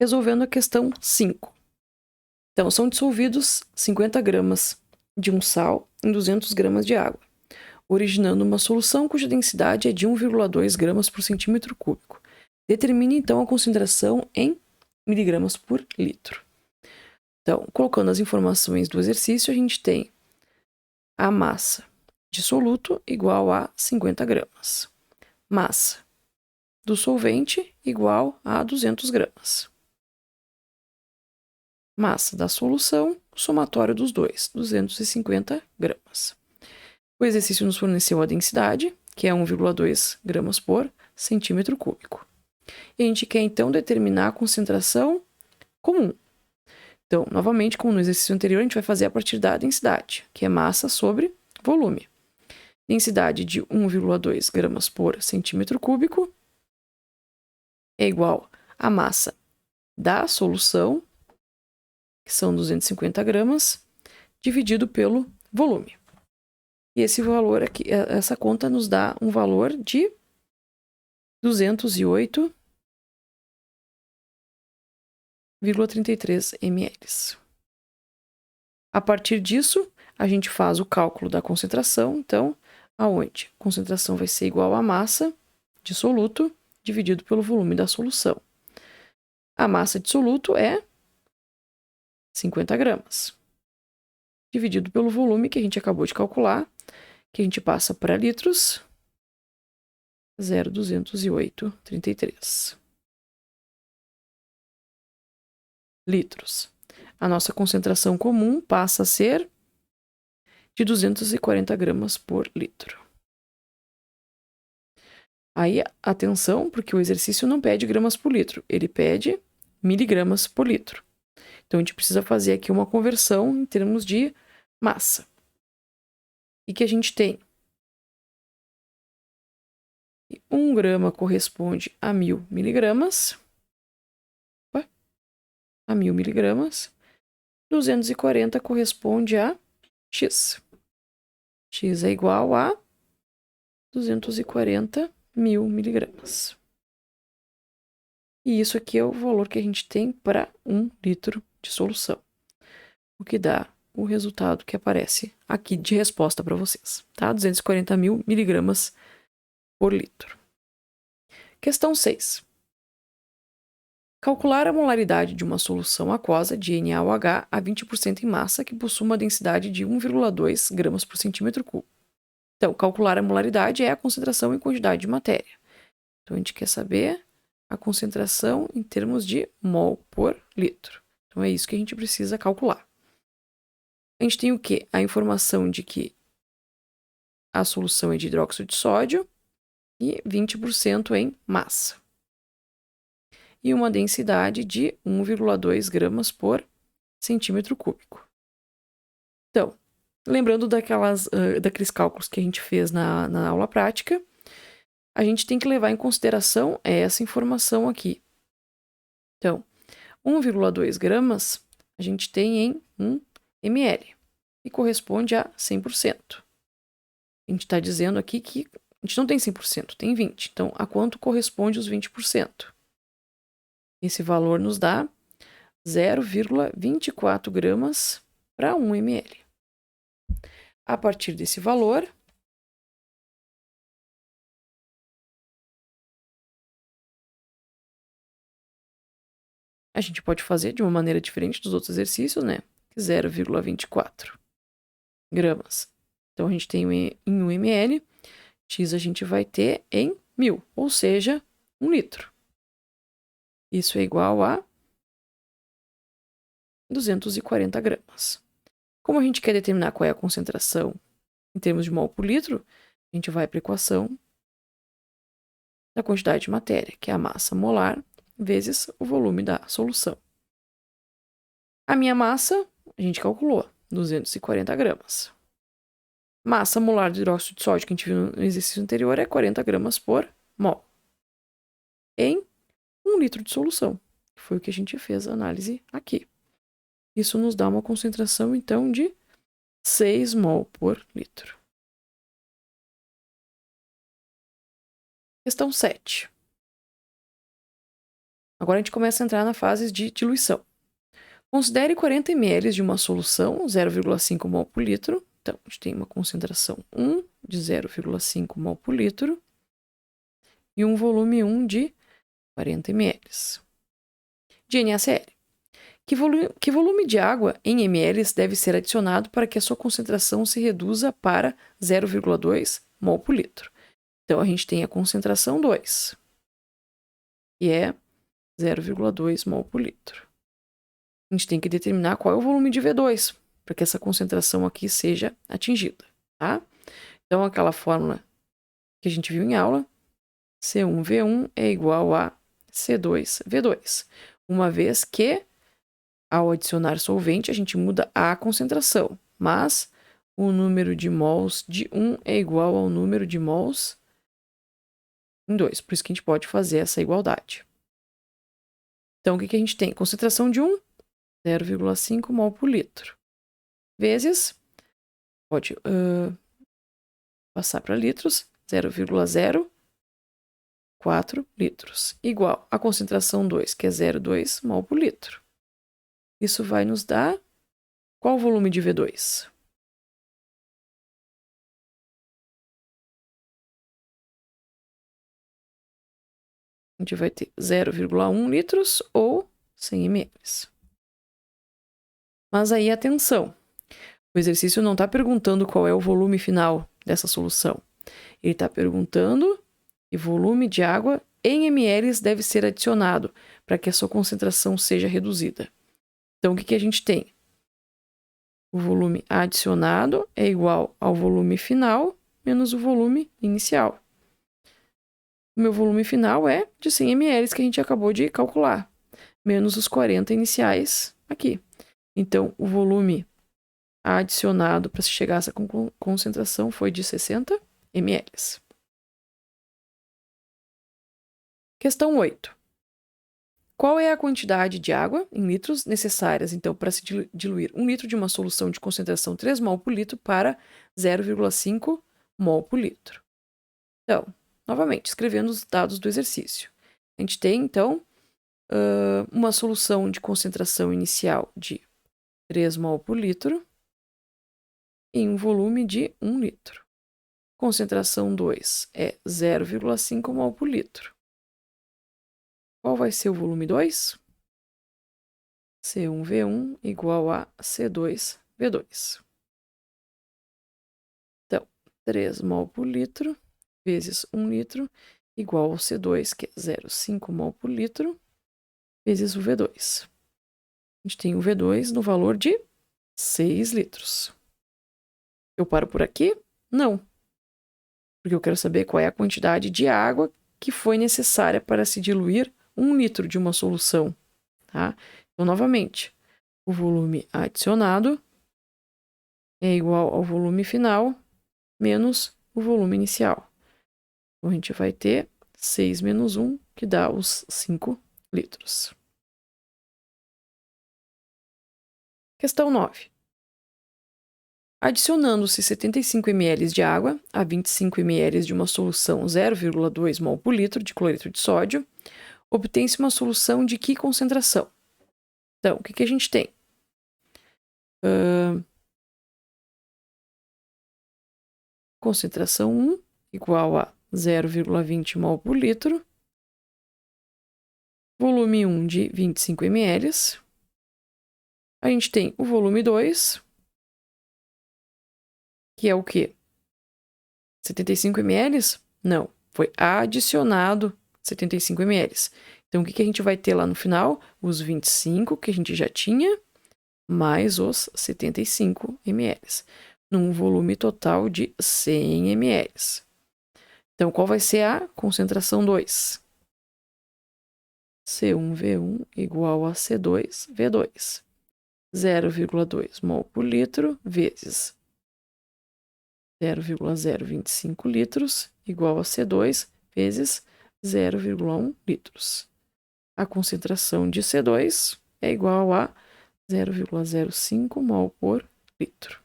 Resolvendo a questão 5. Então, são dissolvidos 50 gramas de um sal em 200 gramas de água, originando uma solução cuja densidade é de 1,2 gramas por centímetro cúbico. Determine, então, a concentração em miligramas por litro. Então, colocando as informações do exercício, a gente tem a massa de soluto igual a 50 gramas. Massa do solvente igual a 200 gramas. Massa da solução, somatório dos dois, 250 gramas. O exercício nos forneceu a densidade, que é 1,2 gramas por centímetro cúbico. E a gente quer, então, determinar a concentração comum. Então, novamente, como no exercício anterior, a gente vai fazer a partir da densidade, que é massa sobre volume. Densidade de 1,2 gramas por centímetro cúbico é igual à massa da solução, que são 250 gramas, dividido pelo volume. E esse valor aqui, essa conta nos dá um valor de 208,33 ml. A partir disso, a gente faz o cálculo da concentração, então, aonde a concentração vai ser igual à massa de soluto dividido pelo volume da solução. A massa de soluto é 50 gramas, dividido pelo volume que a gente acabou de calcular, que a gente passa para litros, 0,208,33 litros. A nossa concentração comum passa a ser de 240 gramas por litro. Aí, atenção, porque o exercício não pede gramas por litro, ele pede miligramas por litro. Então, a gente precisa fazer aqui uma conversão em termos de massa. E que a gente tem 1 grama corresponde a 1000 miligramas. A 1000 miligramas. 240 corresponde a X. X é igual a 240.000 miligramas. E isso aqui é o valor que a gente tem para 1 litro de solução. O que dá o resultado que aparece aqui de resposta para vocês, tá? 240.000 miligramas por litro. Questão 6. Calcular a molaridade de uma solução aquosa de NaOH a 20% em massa que possui uma densidade de 1,2 gramas por centímetro cúbico. Então, calcular a molaridade é a concentração em quantidade de matéria. Então, a gente quer saber a concentração em termos de mol por litro. Então, é isso que a gente precisa calcular. A gente tem o quê? A informação de que a solução é de hidróxido de sódio e 20% em massa. E uma densidade de 1,2 gramas por centímetro cúbico. Então, lembrando daqueles cálculos que a gente fez na aula prática, a gente tem que levar em consideração essa informação aqui. Então, 1,2 gramas a gente tem em 1 ml, e corresponde a 100%. A gente está dizendo aqui que a gente não tem 100%, tem 20%. Então, a quanto corresponde os 20%? Esse valor nos dá 0,24 gramas para 1 ml. A partir desse valor, a gente pode fazer de uma maneira diferente dos outros exercícios, né? 0,24 gramas. Então, a gente tem em 1 ml, X a gente vai ter em 1000, ou seja, 1 litro. Isso é igual a 240 gramas. Como a gente quer determinar qual é a concentração em termos de mol por litro, a gente vai para a equação da quantidade de matéria, que é a massa molar vezes o volume da solução. A minha massa, a gente calculou, 240 gramas. Massa molar de hidróxido de sódio, que a gente viu no exercício anterior, é 40 gramas por mol. Em 1 litro de solução. Foi o que a gente fez a análise aqui. Isso nos dá uma concentração, então, de 6 mol por litro. Questão 7. Agora a gente começa a entrar na fase de diluição. Considere 40 ml de uma solução, 0,5 mol por litro. Então, a gente tem uma concentração 1 de 0,5 mol por litro e um volume 1 de 40 ml. De NaCl. Que volume de água em ml deve ser adicionado para que a sua concentração se reduza para 0,2 mol por litro? Então, a gente tem a concentração 2, que é 0,2 mol por litro. A gente tem que determinar qual é o volume de V2, para que essa concentração aqui seja atingida, tá? Então, aquela fórmula que a gente viu em aula, C1V1 é igual a C2V2, uma vez que, ao adicionar solvente, a gente muda a concentração, mas o número de mols de 1 é igual ao número de mols em 2, por isso que a gente pode fazer essa igualdade. Então, o que a gente tem? Concentração de 1, 0,5 mol por litro, vezes, pode passar para litros, 0,04 litros, igual a concentração 2, que é 0,2 mol por litro. Isso vai nos dar qual o volume de V2? A gente vai ter 0,1 litros ou 100 ml. Mas aí, atenção, o exercício não está perguntando qual é o volume final dessa solução. Ele está perguntando que volume de água em ml deve ser adicionado para que a sua concentração seja reduzida. Então, o que a gente tem? O volume adicionado é igual ao volume final menos o volume inicial. O meu volume final é de 100 ml que a gente acabou de calcular, menos os 40 iniciais aqui. Então, o volume adicionado para se chegar a essa concentração foi de 60 ml. Questão 8. Qual é a quantidade de água em litros necessárias, então, para se diluir 1 litro de uma solução de concentração 3 mol por litro para 0,5 mol por litro? Então, novamente, escrevendo os dados do exercício. A gente tem, então, uma solução de concentração inicial de 3 mol por litro em um volume de 1 litro. Concentração 2 é 0,5 mol por litro. Qual vai ser o volume 2? C1V1 igual a C2V2. Então, 3 mol por litro vezes 1 litro igual ao C2, que é 0,5 mol por litro, vezes o V2. A gente tem o V2 no valor de 6 litros. Eu paro por aqui? Não. Porque eu quero saber qual é a quantidade de água que foi necessária para se diluir 1 litro de uma solução, tá? Então, novamente, o volume adicionado é igual ao volume final menos o volume inicial. Então, a gente vai ter 6 menos 1, que dá os 5 litros. Questão 9. Adicionando-se 75 ml de água a 25 ml de uma solução 0,2 mol por litro de cloreto de sódio, obtém-se uma solução de que concentração? Então, o que a gente tem? Concentração 1 igual a 0,20 mol por litro, volume 1 de 25 ml. A gente tem o volume 2, que é o quê? 75 ml? Não, foi adicionado 75 ml. Então, o que a gente vai ter lá no final? Os 25 que a gente já tinha, mais os 75 ml, num volume total de 100 ml. Então, qual vai ser a concentração 2? C1V1 igual a C2V2. 0,2 mol por litro vezes 0,025 litros igual a C2 vezes 0,1 litros. A concentração de C2 é igual a 0,05 mol por litro.